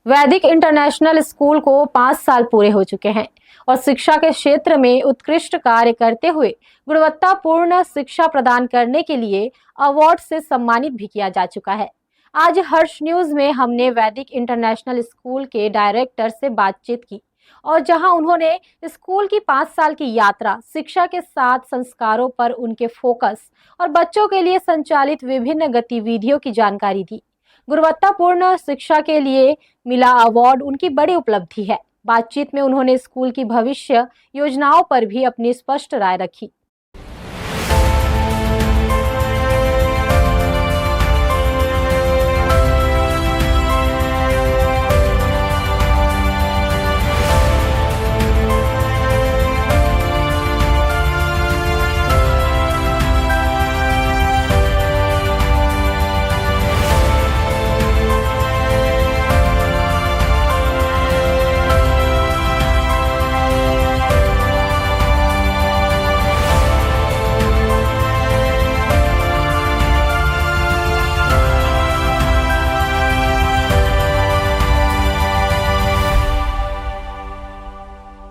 वैदिक international school को 5 साल पूरे हो चुके हैं और शिक्षा के क्षेत्र में उत्कृष्ट कार्य करते हुए गुणवत्तापूर्ण शिक्षा प्रदान करने के लिए अवार्ड से सम्मानित भी किया जा चुका है। आज हर्ष न्यूज में हमने वैदिक इंटरनेशनल स्कूल के डायरेक्टर से बातचीत की और जहां उन्होंने स्कूल की 5 साल की यात्रा, शिक्षा के साथ संस्कारों पर उनके फोकस और बच्चों के लिए संचालित विभिन्न गतिविधियों की जानकारी दी। गुणवत्तापूर्ण शिक्षा के लिए मिला अवार्ड उनकी बड़ी उपलब्धि है। बातचीत में उन्होंने स्कूल की भविष्य योजनाओं पर भी अपनी स्पष्ट राय रखी।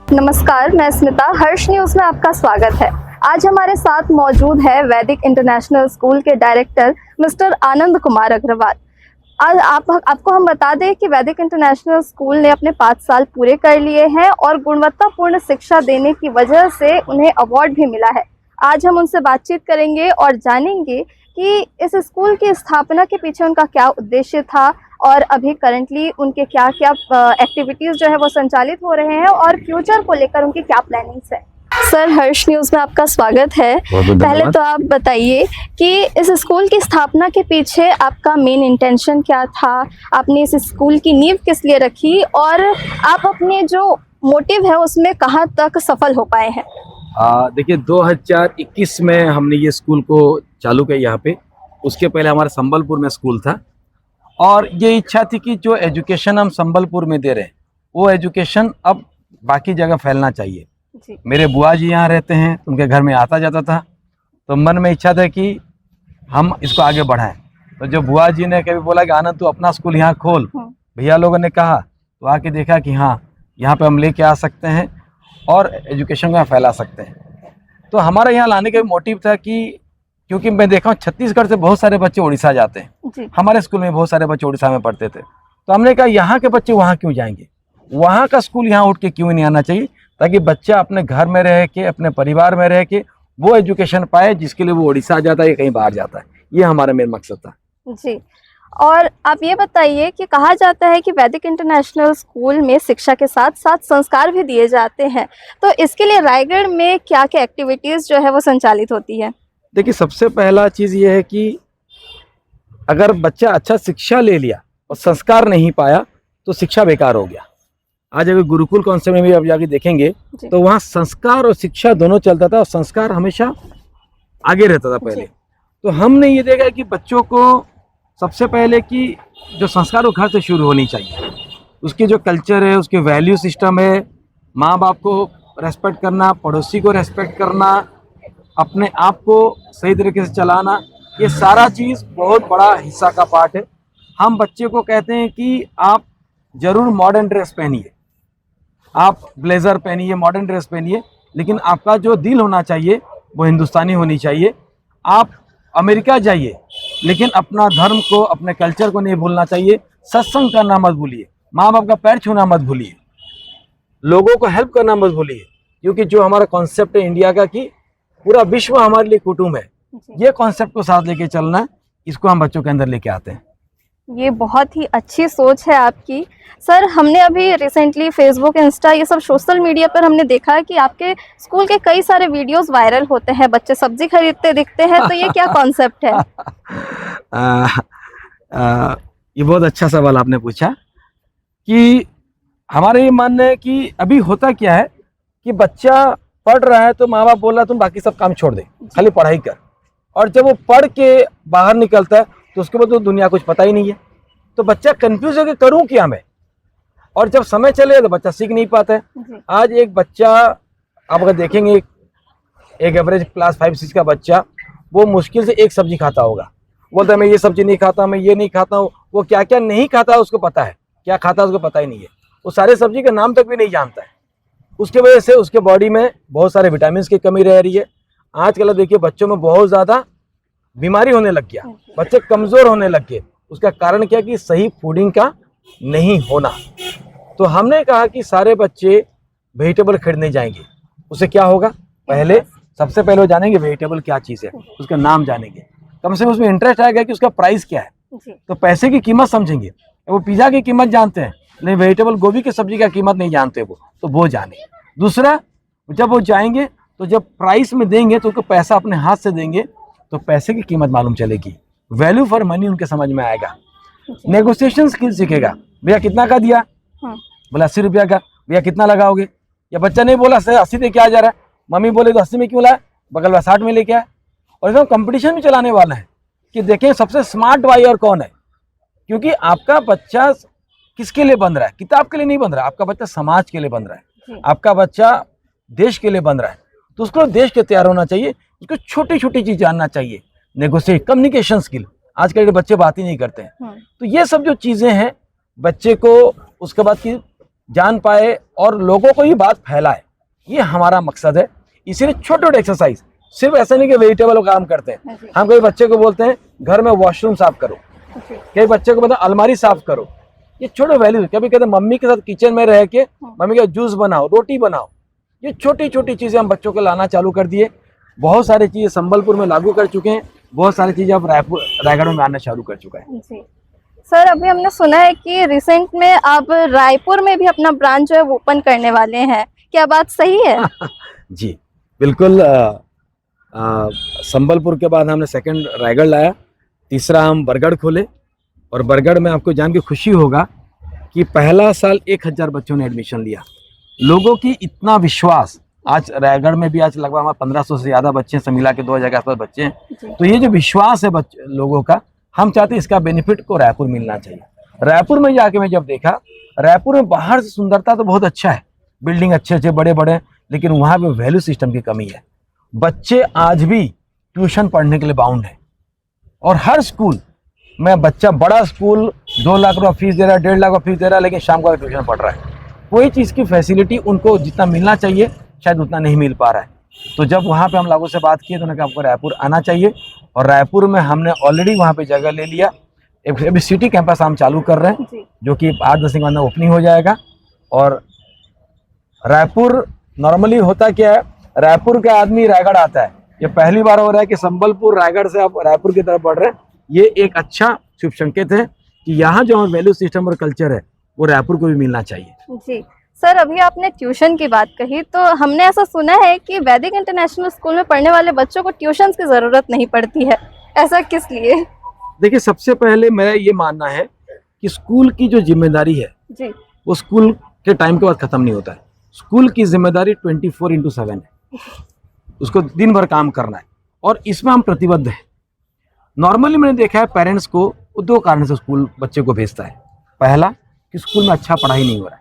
नमस्कार, मैं स्मिता। हर्ष न्यूज में आपका स्वागत है। आज हमारे साथ मौजूद है वैदिक इंटरनेशनल स्कूल के डायरेक्टर मिस्टर आनंद कुमार अग्रवाल। आज आपको हम बता दें कि वैदिक इंटरनेशनल स्कूल ने अपने 5 साल पूरे कर लिए हैं और गुणवत्तापूर्ण शिक्षा देने की वजह से उन्हें अवार्ड भी मिला है। आज हम उनसे बातचीत करेंगे और जानेंगे कि इस स्कूल की स्थापना के पीछे उनका क्या उद्देश्य था और अभी करंटली उनके क्या क्या एक्टिविटीज़ जो है वो संचालित हो रहे हैं और फ्यूचर को लेकर उनकी क्या प्लानिंग्स है। सर, हर्ष न्यूज़ में आपका स्वागत है। पहले तो आप बताइए कि इस स्कूल की स्थापना के पीछे आपका मेन इंटेंशन क्या था, आपने इस स्कूल की नींव किस लिए रखी और आप अपने जो मोटिव है उसमें कहाँ तक सफल हो पाए हैं। देखिए, 2021 में हमने ये स्कूल को चालू किया यहाँ पे। उसके पहले हमारा संबलपुर में स्कूल था और ये इच्छा थी कि जो एजुकेशन हम संबलपुर में दे रहे हैं वो एजुकेशन अब बाकी जगह फैलना चाहिए जी। मेरे बुआ जी यहाँ रहते हैं, उनके घर में आता जाता था, तो मन में इच्छा था कि हम इसको आगे बढ़ाएं। तो जो बुआ जी ने कभी बोला कि आनंद तू अपना स्कूल यहाँ खोल, भैया लोगों ने कहा तो आके देखा कि हाँ, यहाँ पे हम लेके आ सकते हैं और एजुकेशन को यहाँ फैला सकते हैं। तो हमारा यहाँ लाने का मोटिव था कि क्योंकि मैं देखा हूँ छत्तीसगढ़ से बहुत सारे बच्चे उड़ीसा जाते हैं। हमारे स्कूल में बहुत सारे बच्चे उड़ीसा में पढ़ते थे, तो हमने कहा यहाँ के बच्चे वहाँ क्यों जाएंगे, वहाँ का स्कूल यहाँ उठ के क्यों नहीं आना चाहिए, ताकि बच्चा अपने घर में रह के, अपने परिवार में रह के वो एजुकेशन पाए जिसके लिए वो उड़ीसा जाता है या कहीं बाहर जाता है। ये हमारा मेन मकसद था जी। और आप ये बताइए कि कहा जाता है कि वैदिक इंटरनेशनल स्कूल में शिक्षा के साथ साथ संस्कार भी दिए जाते हैं, तो इसके लिए रायगढ़ में क्या क्या एक्टिविटीज़ जो है वो संचालित होती है। देखिए, सबसे पहला चीज़ ये है कि अगर बच्चा अच्छा शिक्षा ले लिया और संस्कार नहीं पाया तो शिक्षा बेकार हो गया। आज अगर गुरुकुल कॉन्सेप्ट में भी आप जाके देखेंगे तो वहाँ संस्कार और शिक्षा दोनों चलता था और संस्कार हमेशा आगे रहता था पहले। तो हमने ये देखा कि बच्चों को सबसे पहले कि जो संस्कार वो घर से शुरू होनी चाहिए। उसके जो कल्चर है, उसके वैल्यू सिस्टम है, माँ बाप को रेस्पेक्ट करना, पड़ोसी को रेस्पेक्ट करना, अपने आप को सही तरीके से चलाना, ये सारा चीज़ बहुत बड़ा हिस्सा का पार्ट है। हम बच्चे को कहते हैं कि आप ज़रूर मॉडर्न ड्रेस पहनिए, आप ब्लेज़र पहनिए, मॉडर्न ड्रेस पहनिए, लेकिन आपका जो दिल होना चाहिए वो हिंदुस्तानी होनी चाहिए। आप अमेरिका जाइए लेकिन अपना धर्म को, अपने कल्चर को नहीं भूलना चाहिए। सत्संग करना मत भूलिए, माँ बाप का पैर छूना मत भूलिए, लोगों को हेल्प करना मत भूलिए, क्योंकि जो हमारा कॉन्सेप्ट है इंडिया का कि पूरा विश्व हमारे लिए कुटुंब है, ये कॉन्सेप्ट को साथ लेके चलना है, इसको हम बच्चों के अंदर लेके आते हैं। ये बहुत ही अच्छी सोच है आपकी। सर, हमने अभी रिसेंटली फेसबुक, इंस्टा, ये सब सोशल मीडिया पर हमने देखा है कि आपके स्कूल के कई सारे वीडियोस वायरल होते हैं, बच्चे सब्जी खरीदते दिखते हैं, तो ये क्या कॉन्सेप्ट है। ये बहुत अच्छा सवाल आपने पूछा कि हमारा ये मानना है कि अभी होता क्या है कि बच्चा पढ़ रहा है तो माँ बाप बोल रहा है तुम बाकी सब काम छोड़ दे, खाली पढ़ाई कर, और जब वो पढ़ के बाहर निकलता है तो उसके बाद तो दुनिया कुछ पता ही नहीं है, तो बच्चा कंफ्यूज है कि करूँ क्या मैं, और जब समय चले तो बच्चा सीख नहीं पाता है। आज एक बच्चा आप अगर देखेंगे, एक एवरेज क्लास 5-6 का बच्चा, वो मुश्किल से एक सब्जी खाता होगा, बोलता है मैं ये सब्जी नहीं खाता, मैं ये नहीं खाता हूँ, वो क्या क्या नहीं खाता है उसको पता है, क्या खाता है उसको पता ही नहीं है, वो सारे सब्जी का नाम तक भी नहीं जानता है। उसके वजह से उसके बॉडी में बहुत सारे विटामिन की कमी रह रही है। आजकल देखिए बच्चों में बहुत ज़्यादा बीमारी होने लग गया, बच्चे कमज़ोर होने लग गए। उसका कारण क्या कि सही फूडिंग का नहीं होना। तो हमने कहा कि सारे बच्चे वेजिटेबल खरीदने जाएंगे, उससे क्या होगा, पहले सबसे पहले वो जानेंगे वेजिटेबल क्या चीज़ है, उसका नाम जानेंगे, कम से कम उसमें इंटरेस्ट आएगा कि उसका प्राइस क्या है, तो पैसे की कीमत समझेंगे। वो पिज़्ज़ा की कीमत जानते हैं लेकिन वेजिटेबल गोभी की सब्जी का कीमत नहीं जानते वो, तो वो जाने। दूसरा, जब वो जाएंगे तो जब प्राइस में देंगे तो उनको पैसा अपने हाथ से देंगे तो पैसे की कीमत मालूम चलेगी, वैल्यू फॉर मनी उनके समझ में आएगा। नेगोशिएशन स्किल सीखेगा, भैया कितना का दिया, बोला 80 रुपया का, भैया कितना लगाओगे, या बच्चा नहीं बोला 80 दे के आ जा रहा है, मम्मी बोले तो 80 में क्यों लाया, बगल में 60 में लेके आया। और एकदम कंपटीशन भी चलाने वाला है कि देखें सबसे स्मार्ट बायर कौन है, क्योंकि आपका बच्चा किसके लिए बन रहा है, किताब के लिए नहीं बन रहा है, आपका बच्चा समाज के लिए बन रहा है, आपका बच्चा देश के लिए बन रहा है। तो उसको देश के तैयार होना चाहिए, उसको छोटी छोटी चीज जानना चाहिए, नेगोशिएट, कम्युनिकेशन स्किल। आजकल के बच्चे बात ही नहीं करते हैं। तो ये सब जो चीजें हैं बच्चे को उसके बाद की जान पाए और लोगों को ये बात फैलाए, ये हमारा मकसद है। इसीलिए छोटे छोटे एक्सरसाइज, सिर्फ ऐसा नहीं कि वेजिटेबल काम करते हैं। हम कई बच्चे को बोलते हैं घर में वॉशरूम साफ करो, कई बच्चे को बोलते हैं अलमारी साफ करो, ये छोटे वैल्यू। कभी कहते हैं मम्मी के साथ किचन में रह के मम्मी का जूस बनाओ, रोटी बनाओ, ये छोटी छोटी चीजें हम बच्चों को लाना चालू कर दिए। बहुत सारी चीजें संबलपुर में लागू कर चुके हैं, बहुत सारी चीजें अब रायगढ़ में आना चालू कर चुका है। जी सर, अभी हमने सुना है कि रिसेंट में आप रायपुर में भी अपना ब्रांच जो है वो ओपन करने वाले हैं, क्या बात सही है? जी बिल्कुल। संबलपुर के बाद हमने सेकंड रायगढ़ लाया, तीसरा हम बरगढ़ खोले। और बरगढ़ में आपको जान के खुशी होगा कि पहला साल 1000 बच्चों ने एडमिशन लिया। लोगों की इतना विश्वास, आज रायगढ़ में भी आज लगभग हमारे 1500 से ज़्यादा बच्चे हैं, सब मिला के 2000 के आसपास बच्चे हैं। तो ये जो विश्वास है लोगों का, हम चाहते हैं इसका बेनिफिट को रायपुर मिलना चाहिए। रायपुर में जाके मैं जब देखा, रायपुर में बाहर से सुंदरता तो बहुत अच्छा है, बिल्डिंग अच्छे अच्छे बड़े बड़े, लेकिन वहाँ पे वैल्यू सिस्टम की कमी है। बच्चे आज भी ट्यूशन पढ़ने के लिए बाउंड है, और हर स्कूल में बच्चा, बड़ा स्कूल 2 लाख रुपया फीस दे रहा है, 1.5 लाख रुपया फीस दे रहा है, लेकिन शाम को ट्यूशन पढ़ रहा है। कोई चीज़ की फैसिलिटी उनको जितना मिलना चाहिए शायद उतना नहीं मिल पा रहा है। तो जब वहाँ पे हम लोगों से बात किए तो उन्होंने कहा आपको रायपुर आना चाहिए, और रायपुर में हमने ऑलरेडी वहाँ पे जगह ले लिया। अभी सिटी कैंपस हम चालू कर रहे हैं, जो कि 8-10 दिन के अंदर ओपनिंग हो जाएगा। और रायपुर नॉर्मली होता क्या है, रायपुर का आदमी रायगढ़ आता है, ये पहली बार हो रहा है कि संबलपुर रायगढ़ से आप रायपुर की तरफ बढ़ रहे हैं। ये एक अच्छा शुभ संकेत है कि यहाँ जो वैल्यू सिस्टम और कल्चर है वो रायपुर को भी मिलना चाहिए। जी सर, अभी आपने ट्यूशन की बात कही, तो हमने ऐसा सुना है कि वैदिक इंटरनेशनल स्कूल में पढ़ने वाले बच्चों को ट्यूशन की ज़रूरत नहीं पड़ती है, ऐसा किस लिए? देखिए, सबसे पहले मेरा ये मानना है कि स्कूल की जो जिम्मेदारी है जी, वो स्कूल के टाइम के बाद खत्म नहीं होता है। स्कूल की जिम्मेदारी 24/7 है, उसको दिन भर काम करना है, और इसमें हम प्रतिबद्ध हैं। नॉर्मली मैंने देखा है पेरेंट्स को 2 कारण से स्कूल बच्चे को भेजता है। पहला कि स्कूल में अच्छा पढ़ाई नहीं हो रहा है,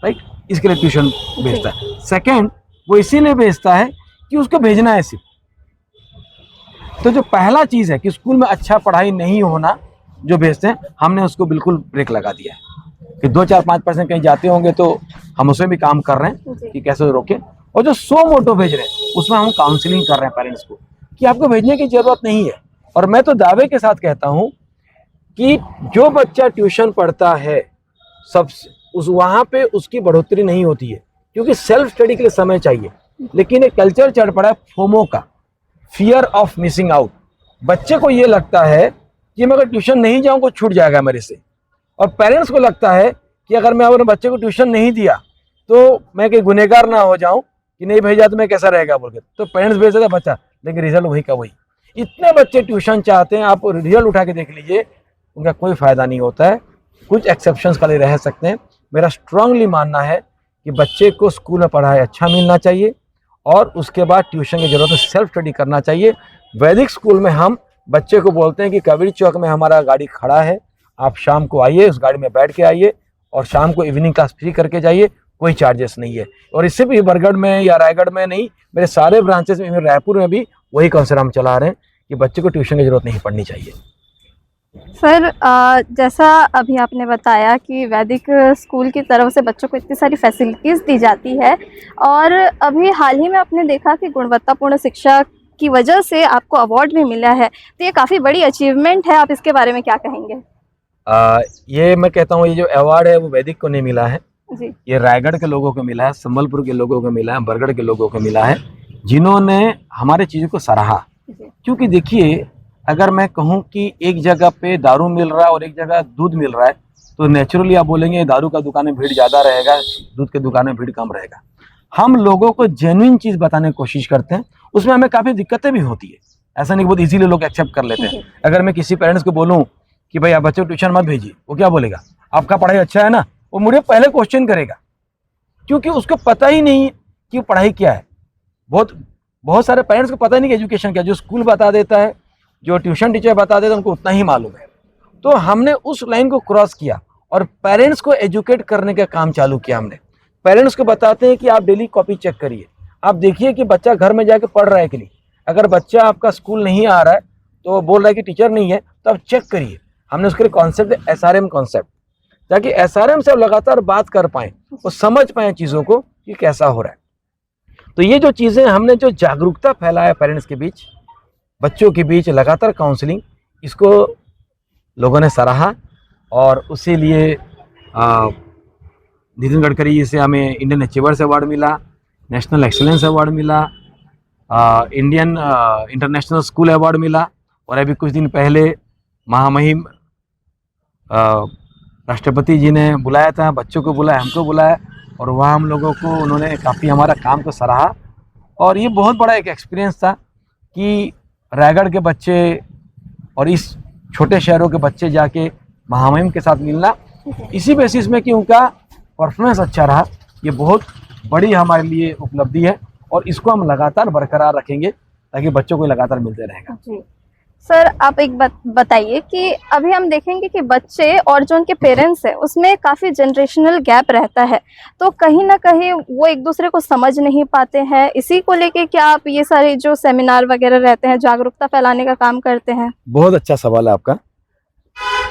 राइट, इसके लिए ट्यूशन भेजता है। सेकंड, वो इसीलिए भेजता है कि उसको भेजना है सिर्फ। तो जो पहला चीज़ है कि स्कूल में अच्छा पढ़ाई नहीं होना जो भेजते हैं, हमने उसको बिल्कुल ब्रेक लगा दिया है कि 2-4-5% कहीं जाते होंगे तो हम उसमें भी काम कर रहे हैं कि कैसे रोकें। और जो 100 मोटो भेज रहे हैं उसमें हम काउंसलिंग कर रहे हैं पेरेंट्स को कि आपको भेजने की जरूरत नहीं है। और मैं तो दावे के साथ कहता हूं कि जो बच्चा ट्यूशन पढ़ता है वहाँ पे उसकी बढ़ोतरी नहीं होती है, क्योंकि सेल्फ स्टडी के लिए समय चाहिए। लेकिन एक कल्चर चढ़ पड़ा है फोमो का, फियर ऑफ मिसिंग आउट। बच्चे को ये लगता है कि मैं अगर ट्यूशन नहीं जाऊँ छूट जाएगा मेरे से, और पेरेंट्स को लगता है कि अगर मैं अपने बच्चे को ट्यूशन नहीं दिया तो मैं कहीं गुनहगार ना हो जाऊँ कि नहीं भेजा तो मैं कैसा रहेगा बोल के। तो पेरेंट्स भेज देता बच्चा, लेकिन रिजल्ट वही का वही। इतने बच्चे ट्यूशन चाहते हैं, आप रिजल्ट उठा के देख लीजिए, उनका कोई फ़ायदा नहीं होता है। कुछ एक्सेप्शंस खाली रह सकते हैं। मेरा स्ट्रांगली मानना है कि बच्चे को स्कूल में पढ़ाई अच्छा मिलना चाहिए, और उसके बाद ट्यूशन की ज़रूरत है, सेल्फ स्टडी करना चाहिए। वैदिक स्कूल में हम बच्चे को बोलते हैं कि कबीर चौक में हमारा गाड़ी खड़ा है, आप शाम को आइए, उस गाड़ी में बैठ के आइए, और शाम को इवनिंग क्लास फ्री करके जाइए, कोई चार्जेस नहीं है। और इससे भी बरगढ़ में या रायगढ़ में नहीं, मेरे सारे ब्रांचेस में, रायपुर में भी वही कॉन्सेप्ट हम चला रहे हैं कि बच्चे को ट्यूशन की जरूरत नहीं पड़नी चाहिए। सर जैसा अभी आपने बताया कि वैदिक स्कूल की तरफ से बच्चों को इतनी सारी फैसिलिटीज़ दी जाती है और अभी हाल ही में आपने देखा कि गुणवत्तापूर्ण शिक्षा की वजह से आपको अवार्ड भी मिला है, तो ये काफ़ी बड़ी अचीवमेंट है। आप इसके बारे में क्या कहेंगे? ये मैं कहता हूँ, ये जो अवार्ड है वो वैदिक को नहीं मिला है, जी ये रायगढ़ के लोगों को मिला है, संबलपुर के लोगों को मिला है, बरगढ़ के लोगों को मिला है, जिन्होंने हमारे चीज़ों को सराहा। जी क्योंकि देखिए, अगर मैं कहूँ कि एक जगह पे दारू मिल रहा है और एक जगह दूध मिल रहा है, तो नेचुरली आप बोलेंगे दारू का दुकान में भीड़ ज़्यादा रहेगा, दूध के दुकान में भीड़ कम रहेगा। हम लोगों को जेन्युइन चीज़ बताने की कोशिश करते हैं, उसमें हमें काफ़ी दिक्कतें भी होती है। ऐसा नहीं बहुत इजीली लोग एक्सेप्ट कर लेते हैं। अगर मैं किसी पेरेंट्स को बोलूँ कि भाई आप बच्चों को ट्यूशन मत भेजिए, वो क्या बोलेगा? आपका पढ़ाई अच्छा है ना? वो मुझे पहले क्वेश्चन करेगा, क्योंकि उसको पता ही नहीं कि पढ़ाई क्या है। बहुत सारे पेरेंट्स को पता नहीं कि एजुकेशन क्या है। जो स्कूल बता देता है, जो ट्यूशन टीचर बता देता है, उनको उतना ही मालूम है। तो हमने उस लाइन को क्रॉस किया और पेरेंट्स को एजुकेट करने का काम चालू किया हमने। पेरेंट्स को बताते हैं कि आप डेली कॉपी चेक करिए, आप देखिए कि बच्चा घर में जाके पढ़ रहा है कि नहीं। अगर बच्चा आपका स्कूल नहीं आ रहा है तो बोल रहा है कि टीचर नहीं है, तो आप चेक करिए। हमने उसके लिए कॉन्सेप्ट SRM कॉन्सेप्ट, ताकि SRM से लगातार बात कर पाएँ और समझ पाएँ चीज़ों को कि कैसा हो रहा है। तो ये जो चीज़ें हमने जो जागरूकता फैलाया पेरेंट्स के बीच, बच्चों के बीच, लगातार काउंसलिंग, इसको लोगों ने सराहा और उसी लिए नितिन गडकरी जी से हमें इंडियन अचीवर्स अवार्ड मिला, नेशनल एक्सीलेंस अवार्ड मिला, इंडियन इंटरनेशनल स्कूल अवार्ड मिला और अभी कुछ दिन पहले महामहिम राष्ट्रपति जी ने बुलाया था, बच्चों को बुलाया, हमको बुलाया और वहाँ हम लोगों को उन्होंने काफ़ी हमारा काम को सराहा। और ये बहुत बड़ा एक एक्सपीरियंस था कि रायगढ़ के बच्चे और इस छोटे शहरों के बच्चे जाके महामहिम के साथ मिलना, इसी बेसिस में कि उनका परफॉर्मेंस अच्छा रहा, ये बहुत बड़ी हमारे लिए उपलब्धि है और इसको हम लगातार बरकरार रखेंगे ताकि बच्चों को लगातार मिलते रहेगा। जी सर, आप एक बात बताइए कि अभी हम देखेंगे कि बच्चे और जो उनके पेरेंट्स हैं उसमें काफ़ी जनरेशनल गैप रहता है, तो कहीं ना कहीं वो एक दूसरे को समझ नहीं पाते हैं। इसी को लेके क्या आप ये सारे जो सेमिनार वगैरह रहते हैं, जागरूकता फैलाने का काम करते हैं? बहुत अच्छा सवाल है आपका।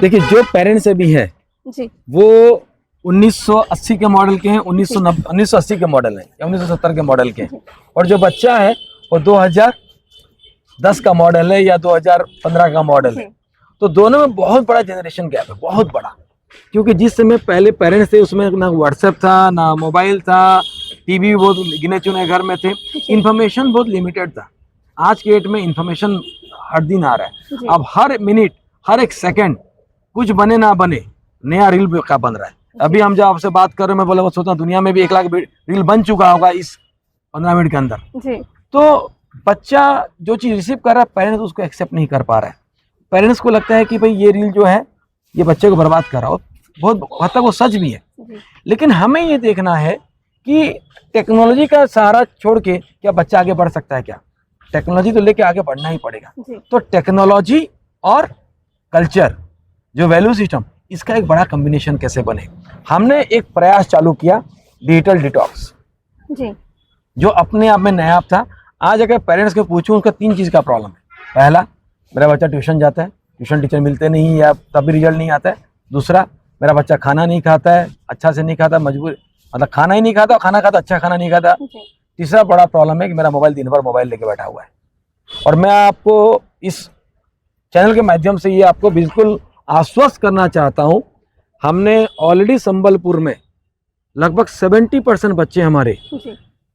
देखिए, जो पेरेंट्स अभी हैं जी वो 1980 के मॉडल के हैं, 1980 के मॉडल हैं या 1970 के मॉडल के हैं, और जो बच्चा है वो 2010 का मॉडल है या 2015 का मॉडल है। तो दोनों में बहुत बड़ा जनरेशन गैप है, बहुत बड़ा। क्योंकि जिस समय पहले पेरेंट्स थे उसमें ना व्हाट्सएप था, ना मोबाइल था, टीवी बहुत गिने चुने घर में थे, इन्फॉर्मेशन बहुत लिमिटेड था। आज के डेट में इन्फॉर्मेशन हर दिन आ रहा है। अब हर मिनट, हर एक सेकंड कुछ बने ना बने नया रील का बन रहा है। अभी हम जब आपसे बात कर रहे हैं, मैं बोला वो सोचता दुनिया में भी 1 लाख रील बन चुका होगा इस 15 मिनट के अंदर। जी तो बच्चा जो चीज़ रिसीव कर रहा है, पेरेंट्स उसको एक्सेप्ट नहीं कर पा रहा है। पेरेंट्स को लगता है कि भाई ये रील जो है ये बच्चे को बर्बाद कर रहा हो। बहुत हद तक वो सच भी है, लेकिन हमें ये देखना है कि टेक्नोलॉजी का सहारा छोड़ के क्या बच्चा आगे बढ़ सकता है? क्या टेक्नोलॉजी तो लेके आगे बढ़ना ही पड़ेगा। तो टेक्नोलॉजी और कल्चर, जो वैल्यू सिस्टम, इसका एक बड़ा कॉम्बिनेशन कैसे बने। हमने एक प्रयास चालू किया, डिजिटल डिटॉक्स, जी जो अपने आप में नया था। आज अगर पेरेंट्स को पूछूं, उसका 3 चीज़ का प्रॉब्लम है। पहला, मेरा बच्चा ट्यूशन जाता है, ट्यूशन टीचर मिलते नहीं या तब भी रिजल्ट नहीं आता है। दूसरा, मेरा बच्चा खाना नहीं खाता है, अच्छा से नहीं खाता, मजबूर मतलब खाना ही नहीं खाता, खाना खाता अच्छा खाना नहीं खाता। तीसरा बड़ा प्रॉब्लम है कि मेरा मोबाइल दिन भर मोबाइल लेके बैठा हुआ है। और मैं आपको इस चैनल के माध्यम से ये आपको बिल्कुल आश्वस्त करना चाहता हूँ, हमने ऑलरेडी संबलपुर में लगभग 70% बच्चे हमारे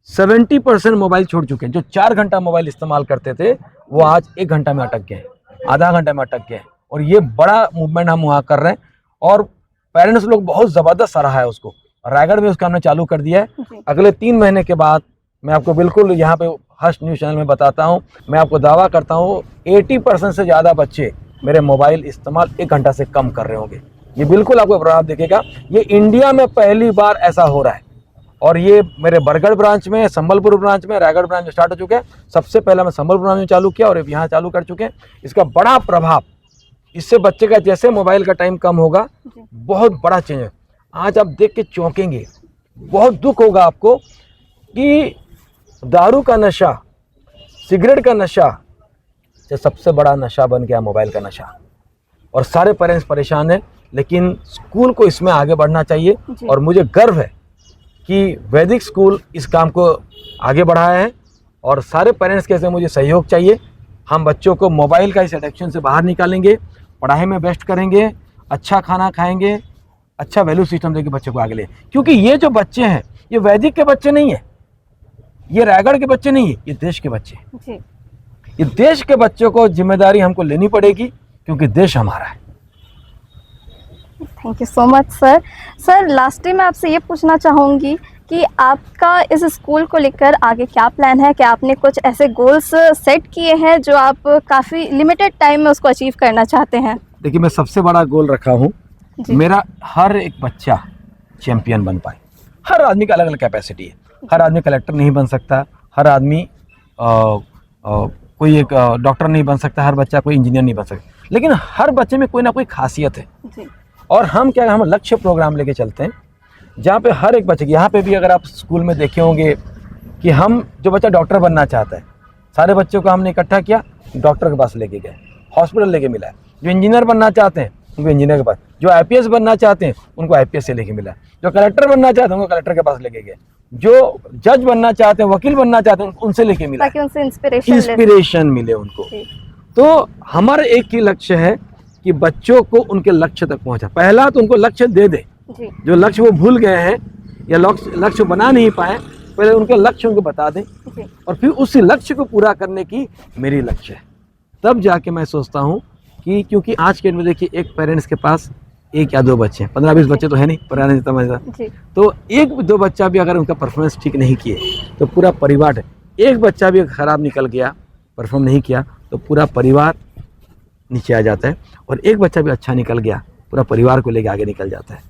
70% मोबाइल छोड़ चुके हैं। जो 4 घंटा मोबाइल इस्तेमाल करते थे वो आज 1 घंटा में अटक गए हैं, आधा घंटा में अटक गए हैं। और ये बड़ा मूवमेंट हम वहाँ कर रहे हैं और पेरेंट्स लोग बहुत ज़बरदस्त सराहा है उसको। रायगढ़ में उसका हमने चालू कर दिया है। अगले 3 महीने के बाद मैं आपको बिल्कुल यहाँ पे हर्ष न्यूज़ चैनल में बताता हूँ, मैं आपको दावा करता हूँ 80% से ज़्यादा बच्चे मेरे मोबाइल इस्तेमाल 1 घंटा से कम कर रहे होंगे। ये बिल्कुल आपको प्रभाव दिखेगा। ये इंडिया में पहली बार ऐसा हो रहा है और ये मेरे बरगढ़ ब्रांच में, संबलपुर ब्रांच में, रायगढ़ ब्रांच में स्टार्ट हो चुके हैं। सबसे पहले मैं संबलपुर ब्रांच में चालू किया और अब यहाँ चालू कर चुके हैं। इसका बड़ा प्रभाव, इससे बच्चे का जैसे मोबाइल का टाइम कम होगा, बहुत बड़ा चेंज है। आज आप देख के चौंकेंगे, बहुत दुख होगा आपको कि दारू का नशा, सिगरेट का नशा से सबसे बड़ा नशा बन गया मोबाइल का नशा। और सारे पेरेंट्स परेशान हैं, लेकिन स्कूल को इसमें आगे बढ़ना चाहिए। जी। और मुझे गर्व है कि वैदिक स्कूल इस काम को आगे बढ़ाया है और सारे पेरेंट्स के से मुझे सहयोग चाहिए। हम बच्चों को मोबाइल का इस एडिक्शन से बाहर निकालेंगे, पढ़ाई में बेस्ट करेंगे, अच्छा खाना खाएंगे, अच्छा वैल्यू सिस्टम देके बच्चों को आगे ले। क्योंकि ये जो बच्चे हैं ये वैदिक के बच्चे नहीं है, ये रायगढ़ के बच्चे नहीं है, ये देश के बच्चे हैं। जी। ये देश के बच्चों को जिम्मेदारी हमको लेनी पड़ेगी, क्योंकि देश हमारा है। Thank you so much sir. Sir lastly मैं आपसे ये पूछना चाहूँगी कि आपका इस स्कूल को लेकर आगे क्या प्लान है? क्या आपने कुछ ऐसे गोल्स सेट किए हैं जो आप काफ़ी लिमिटेड टाइम में उसको अचीव करना चाहते हैं? देखिए, मैं सबसे बड़ा गोल रखा हूँ, जी। मेरा हर एक बच्चा चैंपियन बन पाए। हर आदमी का अलग अलग कैपेसिटी है, हर आदमी कलेक्टर नहीं बन सकता, हर आदमी कोई एक डॉक्टर नहीं बन सकता, हर बच्चा कोई इंजीनियर नहीं बन सकता, लेकिन हर बच्चे में कोई ना कोई खासियत है। जी। और हम लक्ष्य प्रोग्राम लेके चलते हैं, जहाँ पे हर एक बच्चे की, यहाँ पे भी अगर आप स्कूल में देखे होंगे कि हम जो बच्चा डॉक्टर बनना चाहता है, सारे बच्चों को हमने इकट्ठा किया, डॉक्टर के पास लेके गए, हॉस्पिटल लेके मिला। जो इंजीनियर बनना चाहते हैं उनको इंजीनियर के पास, जो आईपीएस बनना चाहते हैं उनको आईपीएस से लेके मिला, जो कलेक्टर बनना चाहते हैं उनको कलेक्टर के पास लेके गए, जो जज बनना चाहते हैं, वकील बनना चाहते हैं उनसे लेके मिला, ताकि उनसे इंस्पिरेशन मिले उनको। तो हमारा एक ही लक्ष्य है कि बच्चों को उनके लक्ष्य तक पहुंचा। पहला तो उनको लक्ष्य दे दे, जो लक्ष्य वो भूल गए हैं या लक्ष्य बना नहीं पाए, पहले उनके लक्ष्य उनको बता दें और फिर उसी लक्ष्य को पूरा करने की मेरी लक्ष्य है। तब जाके मैं सोचता हूँ कि, क्योंकि आज के डेट में देखिए एक पेरेंट्स के पास एक या दो बच्चे हैं, 15-20 बच्चे तो है नहीं पुराने समझदार, तो एक दो बच्चा भी अगर उनका परफॉर्मेंस ठीक नहीं किए तो पूरा परिवार है। एक बच्चा भी खराब निकल गया, परफॉर्म नहीं किया, तो पूरा परिवार नीचे आ जाता है, और एक बच्चा भी अच्छा निकल गया पूरा परिवार को लेके आगे निकल जाता है।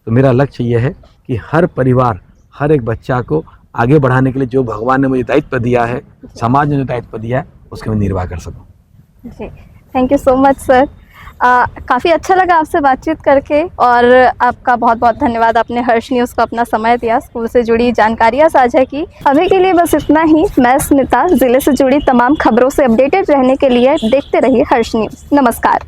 तो मेरा लक्ष्य ये है कि हर परिवार, हर एक बच्चा को आगे बढ़ाने के लिए जो भगवान ने मुझे दायित्व दिया है, समाज ने जो दायित्व दिया है, उसके मैं निर्वाह कर सकूँ। जी, thank you so much sir. काफ़ी अच्छा लगा आपसे बातचीत करके, और आपका बहुत बहुत धन्यवाद। आपने हर्ष न्यूज़ को अपना समय दिया, स्कूल से जुड़ी जानकारियाँ साझा की। अभी के लिए बस इतना ही। मैं स्मिता, ज़िले से जुड़ी तमाम खबरों से अपडेटेड रहने के लिए देखते रहिए हर्ष न्यूज़। नमस्कार।